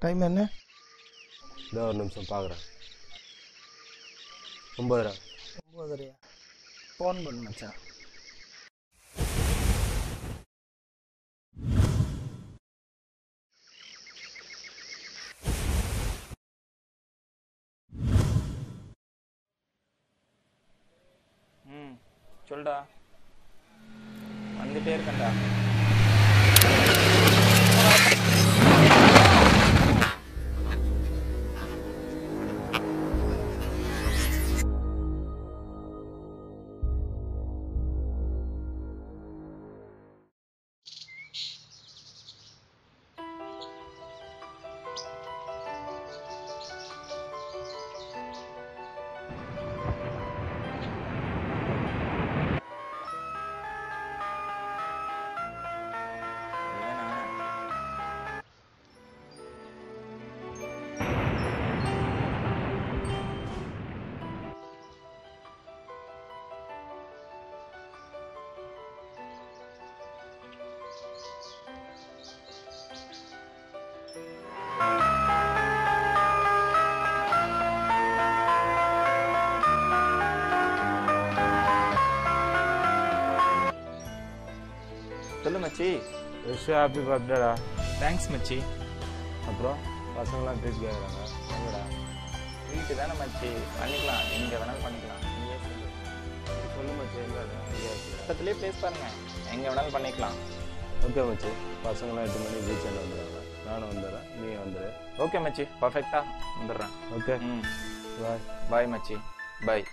Time என்ன? இதோ ஒரு நிமிஷம் பார்க்குறேன். 9:30. 9:30. ஃபோன் பண்ணு மச்சான். சொல்டா, வந்துட்டே இருக்கேன்டா. சொல்லு மச்சி. ஹாப்பி பர்த்டேடா. தேங்க்ஸ் மச்சி. அப்புறம் பசங்களாம் ட்ரீட் கேட்குறாங்க. எங்கடா? வீட்டு தானே மச்சி, பண்ணிக்கலாம், எங்கே வேணாலும் பண்ணிக்கலாம். நீயே சொல்லு மச்சி. எங்கே பக்கத்துலேயே ப்ளேஸ் பாருங்க, எங்கே வேணாலும் பண்ணிக்கலாம். ஓகே மச்சி. பசங்களாம் 8 மணிக்கு பீச் எல்லாம் வந்துடுறாங்க. நானும் வந்துடுறேன், நீ வந்துடு. ஓகே மச்சி, பர்ஃபெக்டாக வந்துடுறேன். ஓகே. பாய். பாய் மச்சி. பாய்.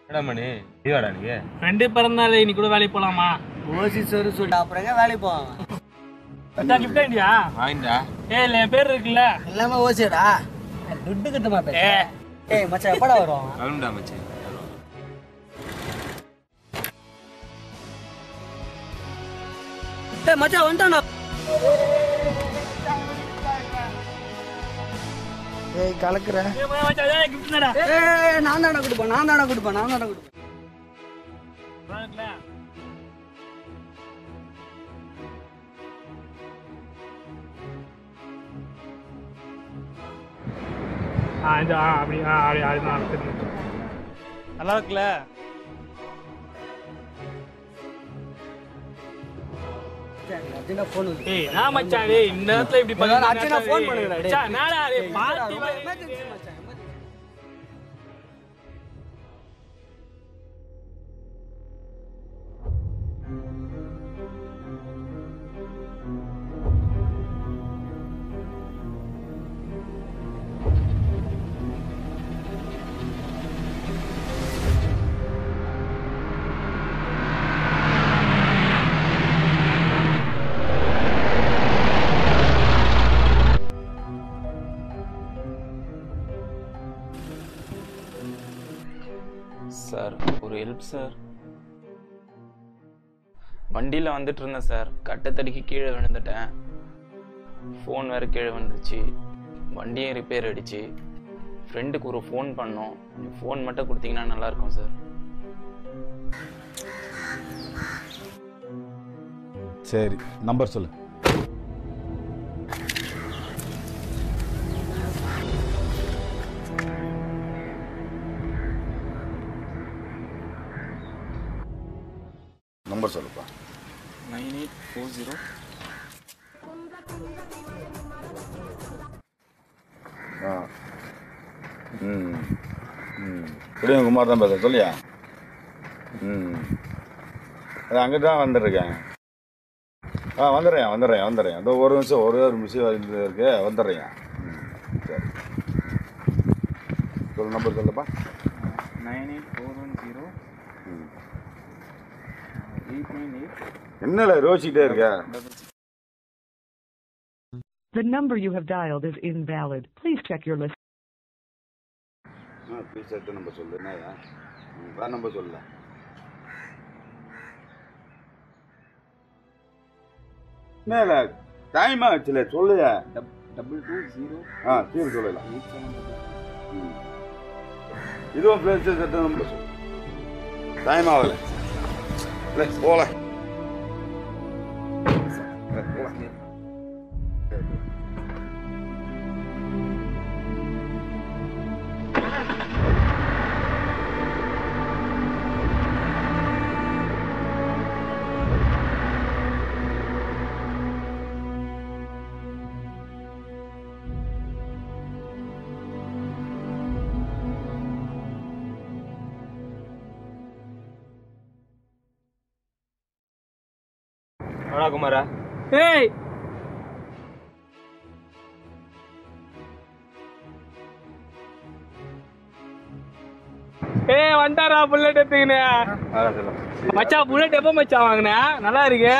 என்னடா மணி, லீவாடா நீ? ஃப்ரெண்டு பிறந்தாலே இன்னைக்கு கூட வேலைக்கு போலாமா? ஓசி சொரு சொல்லிட்டு அப்புறம் வேலைக்கு போவாங்க. மச்சான் கிஃப்ட் ஐடியா வாங்கிடா. இல்ல என் பேர் இருக்குல்ல, எல்லாமே ஓசிடா. துட்டு கட்டுமா பேச. ஏய் மச்சான் எப்படா வரும்? வரும்டா மச்சி. ஏய் மச்சான் வந்துட்டானா? ஏய் கலக்குற. ஏய் மச்சான் கிஃப்ட் தான்டா. ஏய் நான் தான கொடுப்பேன். வாங்கல. நல்லா இருக்குல்ல? அர்ஜென்ட்டா ஃபோன் வந்து. ஏய் நான் மச்சான் டேய் இந்த நேரத்துல இப்படி பண்ணா அர்ஜென்ட்டா ஃபோன் பண்ணுங்கடா டேய். மச்சான் நாடா டேய் பார்ட்டி எமர்ஜென்சி மச்சான். Help sir. வண்டியில் வந்துட்டு இருந்தேன் சார், கட்டத்தடிக்கு கீழே விழுந்துட்டேன். ஃபோன் வேறு கீழே வந்துச்சு, வண்டியும் ரிப்பேர் ஆகிடுச்சு. ஃப்ரெண்டுக்கு ஒரு ஃபோன் பண்ணோம், ஃபோன் மட்டும் கொடுத்தீங்கன்னா நல்லாயிருக்கும் சார். சரி, நம்பர் சொல்லு. நம்பர் சொல்லுப்பா. 9840. குமார் தான் பேசுகிறேன், சொல்லியா? அது அங்கே தான் வந்துடுறேன். வந்துடுறேன். அதோ ஒரு நிமிஷம் இருக்கு, வந்துடுறேன். சரி, சொல்லு, நம்பர் சொல்லுப்பா. 98410 898. என்னல ரோசிக்கிட்டே இருக்க? The number you have dialed is invalid. Please check your list. Please check number சொல்லு. என்னயா வேறு நம்பர் சொல்லல? என்ன டைம் ஆச்சுல, சொல்லுயா. 220 சொல்லலாம். இதுவும் ப்ளீஸ் செக் நம்பர் சொல்லு. டைம் ஆகல, போல. குமாரா, ஏய் வந்தாரா புல்லட் எடுத்துக்கினே? மச்சான் புல்லட் எப்ப மச்சான் வாங்கின? நல்லா இருக்கு.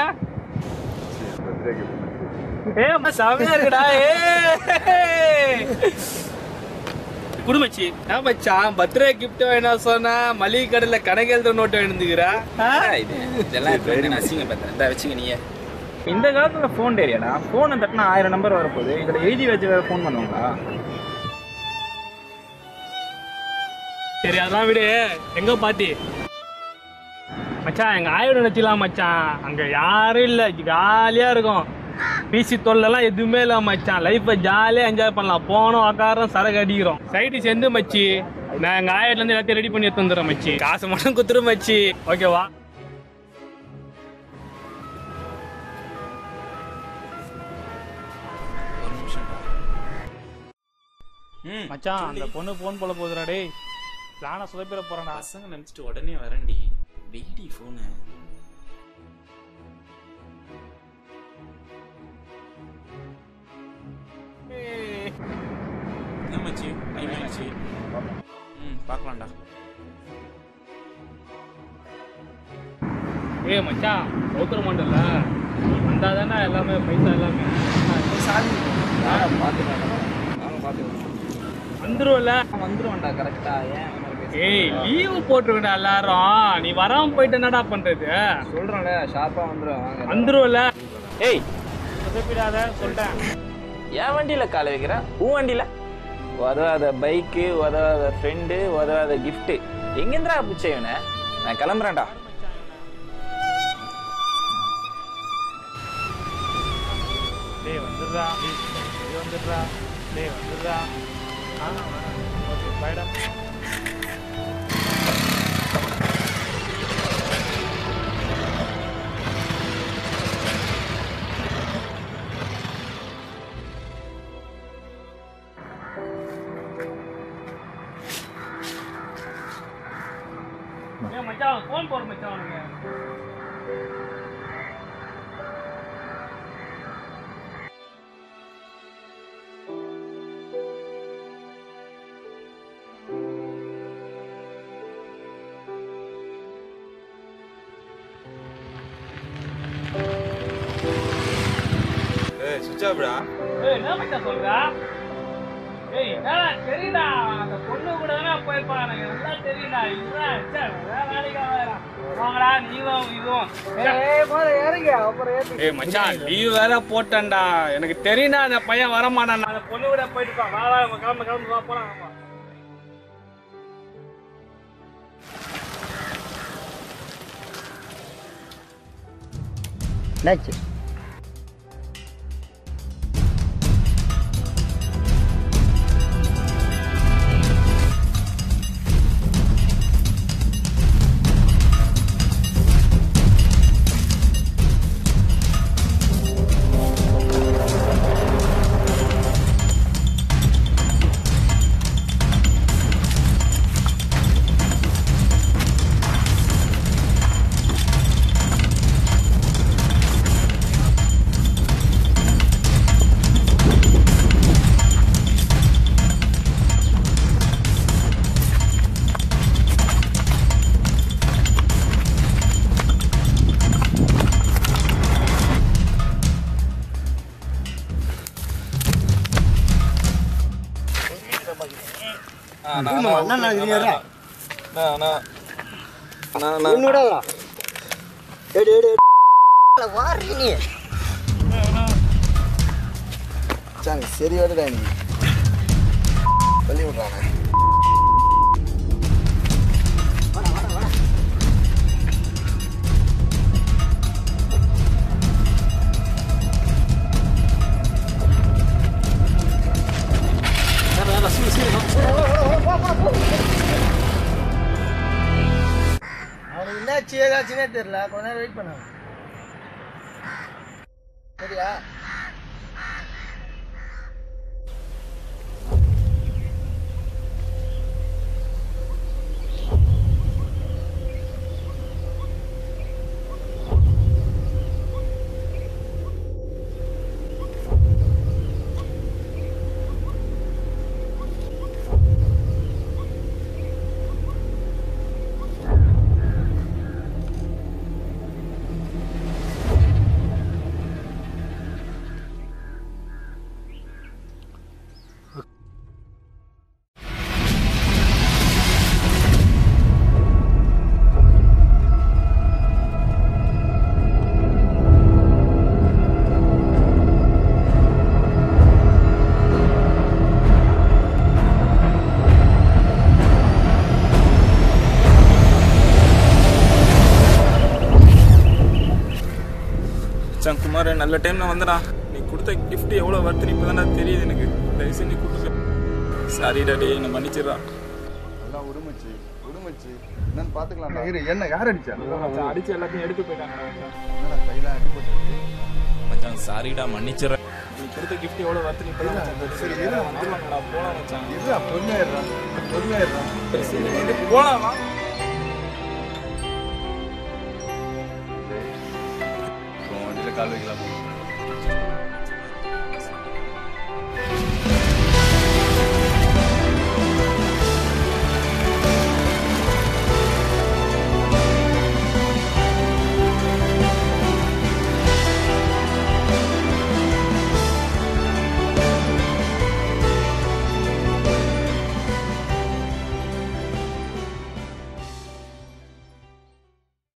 செமையா இருக்குடா. குடுமச்சி மச்சான் பர்த்டே கிஃப்ட் வேணா சொன்னா மளிகை கடையில கணக்கு எழுதுற நோட்டு எழுந்துக்கிறா. இந்த காலத்துல ஃபோன் டேரியாடா. ஃபோனை தட்டினா 1000 நம்பர் வரப்போகுது. இதில் எழுதி வச்சு வேற ஃபோன் பண்ணுவாங்களா? சரி அதெல்லாம் விடு. எங்க பாட்டி மச்சான்? எங்க ஆயோட நினைச்சலாம் மச்சான். அங்க யாரும் இல்ல, ஜாலியா இருக்கும். பிசி தொல்லாம் எதுவுமே இல்ல மச்சான். லைஃபை ஜாலியா என்ஜாய் பண்ணலாம். போனோம், உக்காரம், சரக்கு அடிக்கிறோம். சைட்டு சேர்ந்து மச்சி நான் எங்க ஆயிரத்துல இருந்து எல்லாத்தையும் ரெடி பண்ணி எடுத்து வந்துடுறேன் மச்சி. காசு மட்டும் குத்துரு மச்சி, ஓகேவா? மச்சான் அந்த பொண்ணு போன் போல போகுதுடா. டேய் நானா சுதப்பிட போறேன்டா. பசங்க நினைச்சிட்டு உடனே வரண்டி. வெயிடி போனு. மச்சி ஐமாச்சி பார்க்கலாம்டா. ஏய் மச்சான் சௌத்திர மண்டல வந்தா தானே எல்லாமே பைசா எல்லாமே வந்துருவல. வந்துருவேன்டா கரெக்டா. ஏய் லீவு போட்டுருக்கடா எல்லாரும். நீ வராம போயிட்டு என்னடா பண்றது? சொல்றேன்ல, ஷார்ப்பா வந்துருவேன். வந்துருவல. ஏய் உதப்பிடாத சொல்லிட்டேன். என் வண்டியில காலை வைக்கிற, உன் வண்டியில உதவாத பைக்கு, உதவாத ஃப்ரெண்டு, உதவாத கிஃப்ட். எங்கேந்திரா பிச்சைவன? நான் கிளம்புறேன்டா. டேய் வந்துடுறா, வந்துடுறா, டேய் வந்துடுறா. ஓகே பாய்டா. மச்சான் ஃபோன் போற மச்சான் உனக்கு. ஏய் சுவிட்ச் ஆஃப்டா. ஏய் என்ன மச்சான் சொல்றா? ஏய் தெரியுடா அந்த பொண்ணு கூட தான் போயிருப்பா எனக்கு நல்லா தெரியுடா இதுதான் வேலைக்கு வாங்கடா நீவும் இதுவும் இறங்க அப்புறம் ஏத்தி ஏய் மச்சான் லீவ் வேற போட்டேன்டா எனக்கு தெரியும்டா அந்த பையன் வரமாட்டான் அந்த பொண்ணு கூட போயிட்டுப்பா வா கிளம்பு வா போலாம் ஆமா என்னாச்சு சரி வருடா நீ சொல்லி விடுறானே அவனுக்கு என்னாச்சு ஏதாச்சுன்னே தெரியல கொஞ்ச நேரம் வெயிட் பண்ண சரியா குமார் நல்ல டைம்ல வந்துடா நீ கொடுத்த கிஃப்ட் எவ்வளோ வருது இப்போதான் தெரியுது எனக்கு தயவுசெய்து நீ கொடுத்து சாரிடா டே என்ன மன்னிச்சிடா எல்லாம் உடுமச்சு என்னன்னு பார்த்துக்கலாம் என்ன யார் அடிச்சா அடிச்சு எல்லாத்தையும் எடுத்து போயிட்டாங்க என்னடா கையில அடிபட்டு மச்சான் சாரிடா மன்னிச்சிடறேன் நீ கொடுத்த கிஃப்ட் எவ்வளோ வருது இப்போதான் சரி போலாம் மச்சான் இருடா பொறுமையாயிடுறா போலாமா வண்டியில் கால் வைக்கலாம்